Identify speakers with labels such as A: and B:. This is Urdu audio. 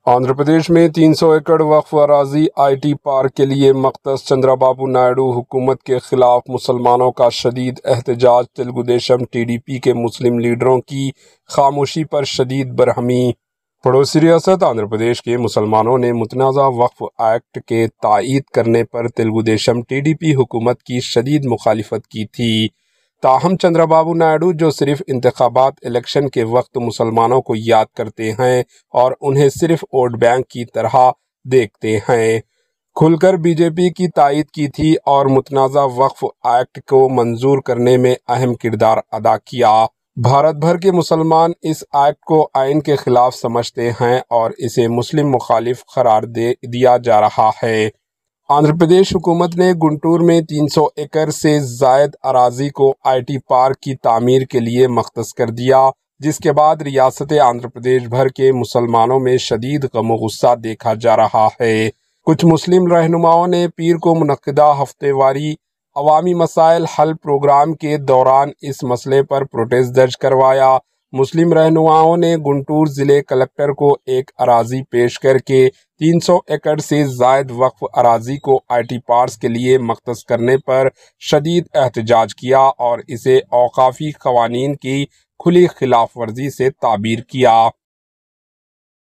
A: آندھرا پردیش میں 300 ایکڑ وقف اراضی آئی ٹی پارک کے لیے مختص چندرا بابو نائیڈو حکومت کے خلاف مسلمانوں کا شدید احتجاج تلگو دیشم ٹی ڈی پی کے مسلم لیڈروں کی خاموشی پر شدید برہمی۔ پڑوسی ریاست آندھرا پردیش کے مسلمانوں نے متنازع وقف ایکٹ کے تائید کرنے پر Telugu Desam T D P حکومت کی شدید مخالفت کی تھی۔ تاہم چندرا بابو نائیڈو جو صرف انتخابات الیکشن کے وقت مسلمانوں کو یاد کرتے ہیں اور انہیں صرف ووٹ بینک کی طرح دیکھتے ہیں، کھل کر بی جے پی کی تائید کی تھی اور متنازع وقف ایکٹ کو منظور کرنے میں اہم کردار ادا کیا۔ بھارت بھر کے مسلمان اس ایکٹ کو آئین کے خلاف سمجھتے ہیں اور اسے مسلم مخالف قرار دیا جا رہا ہے۔ آندھرا پردیش حکومت نے گنٹور میں 300 ایکڑ سے زائد اراضی کو آئی ٹی پارک کی تعمیر کے لیے مختص کر دیا، جس کے بعد ریاست آندھرا پردیش بھر کے مسلمانوں میں شدید غم و غصہ دیکھا جا رہا ہے۔ کچھ مسلم رہنماؤں نے پیر کو منعقدہ ہفتے واری عوامی مسائل حل پروگرام کے دوران اس مسئلے پر پروٹیسٹ درج کروایا۔ مسلم رہنماؤں نے گنٹور ضلع کلکٹر کو ایک اراضی پیش کر کے 300 ایکڑ سے زائد وقف اراضی کو آئی ٹی پارک کے لیے مختص کرنے پر شدید احتجاج کیا اور اسے اوقافی قوانین کی کھلی خلاف ورزی سے تعبیر کیا۔